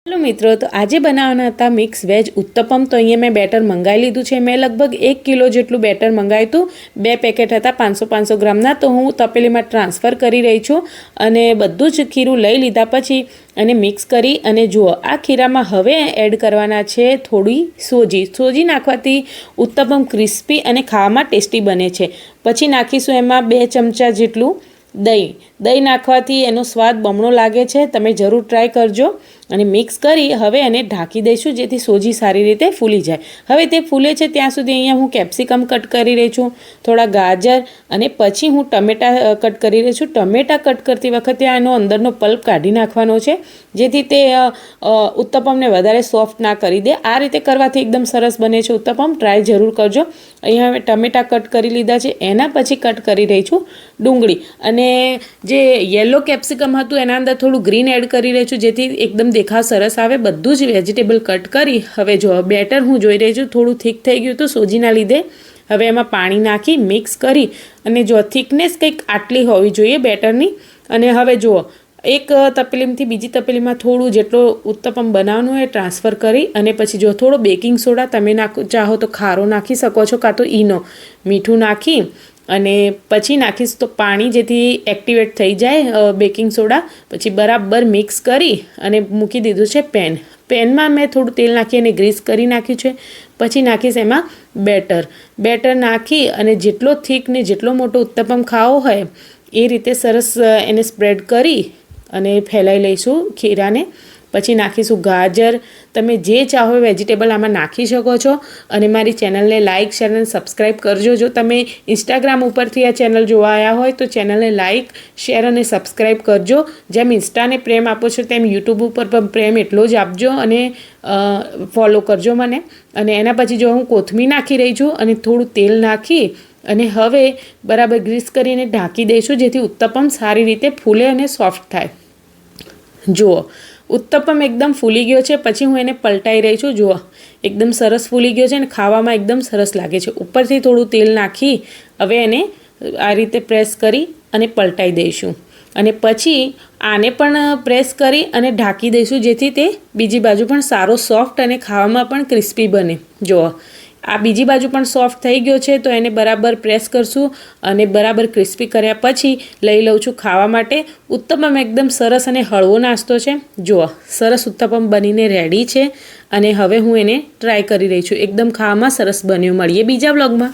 Hello मित्रों, तो आज बनाववाना था मिक्स वेज उत्तपम। तो अहीं मैं बेटर मंगाई लीधुं छे। मैं लगभग 1 किलो जेटलुं बेटर मंगाव्युं हतुं। 2 पेकेट हता 500 ग्रामना। तो हूँ तपेलीमां ट्रांसफर करी रही छूं अने बधुं ज खीरुं लई लीधा पछी अने मिक्स करी अने जुओ आ खीरामां हवे एड करवाना छे थोड़ी सोजी नाखवाथी उत्तपम क्रिस्पी अने खावामां टेस्टी बने छे। पछी नाखीशुं एमां 2 चमचा जेटलुं दही नाखवाथी एनो स्वाद बमणो लागे छे। तमे जरूर ट्राय करजो अने मिक्स करी हवे एने ढांकी दईशुं जेथी सोजी सारी रीते फूली जाए। हवे ते फूले छे त्यां सुधी अहींया हूँ केप्सिकम कट करी रही छूं, थोड़ा गाजर अने पछी हूँ टमेटा कट करी रही छूं। टमेटा कट करती वखते आनो अंदरनो पल्प काढी नाखवानो छे जेथी ते उत्तपમને વધારે સોફ્ટ ના કરી દે। આ રીતે કરવાથી એકદમ સરસ બને છે उत्तपम। ट्राय जरूर करजो। અહીંયા હવે ટમેટા કટ કરી લીધા છે, એના પછી કટ કરી રહી છું ડુંગળી અને જે યેલો કેપ્સિકમ હતું એના અંદર થોડું ગ્રીન એડ કરી રહી છું જેથી એકદમ દેખાવ સરસ આવે। બધું જ વેજીટેબલ કટ કરી હવે જો બેટર હું જોઈ રહી છું થોડું થીક થઈ ગયું હતું સોજીના લીધે। હવે એમાં પાણી નાખી મિક્સ કરી અને જો થિકનેસ કંઈક આટલી હોવી જોઈએ બેટરની। અને હવે જુઓ एक तपेलीमांथी बीजी तपेलीमां थोड़ुं जेटलो उत्तपम बनाववानुं है ट्रांसफर करी अने पछी जो थोड़ो बेकिंग सोडा तमे चाहो तो खारो नाखी शको छो कां तो ईनो मीठुं नाखी अने पछी नाखीश तो पाणी जेथी एक्टिवेट थई जाए बेकिंग सोडा। पछी बराबर मिक्स करी अने मूकी दीधुं छे पेन में मैं थोड़ुं तेल नाखी अने ग्रीस करी नाख्युं छे। पछी नाखीश एमां बेटर नाखी अने जेटलो थीक ने जेटलो मोटो उत्तपम खावो होय ए रीते सरस एने स्प्रेड करी अने फैलाई लईशुं खीराने। पछी नाखीशुं गाजर, तमे जे चाहो वेजिटेबल आमां नाखी शको छो। अने मारी चेनलने लाइक शेर अने सब्सक्राइब करजो। जो तमे इंस्टाग्राम उपरथी आ चेनल जोवा आया होय तो चेनलने लाइक शेर अने सब्सक्राइब करजो। जेम इंस्टाने प्रेम आपो छो तेम यूट्यूब उपर पण प्रेम एटलो ज आपजो अने फॉलो करजो मने। अने एना पछी जो हूँ कोथमीर नाखी रही छुं अने थोड़ुं तेल नाखी अने हवे बराबर ग्रीस करीने ढांकी दईशुं जेथी उत्तपम सारी रीते फूले अने सॉफ्ट थाय। जुओ उत्तपम एकदम फूली गयो छे। पछी हूँ एने पलटाई रही छूं। जुओ एकदम सरस फूली गयो छे अने खावामां एकदम सरस लागे छे। उपरथी थोड़ुं तेल नाखी हवे एने आ रीते प्रेस करी अने पलटाई दईशुं अने पछी आने पण प्रेस करी अने ढांकी दईशुं जेथी ते बीजी बाजू पण सारो सॉफ्ट अने खावामां पण क्रिस्पी बने। जुओ आ बीजी बाजू पण सॉफ्ट थई गयो छे तो एने बराबर प्रेस करशुं अने बराबर क्रिस्पी कर्या पछी लई लઉં છું खावा माटे। उत्तपम एकदम सरस अने हळवो नास्तो छे। जुओ सरस उत्तपम बनीने रेडी छे अने हवे हूँ एने ट्राय करी रही छुं। एकदम खावामां सरस बन्यो। मळीए बीजा व्लॉगमां।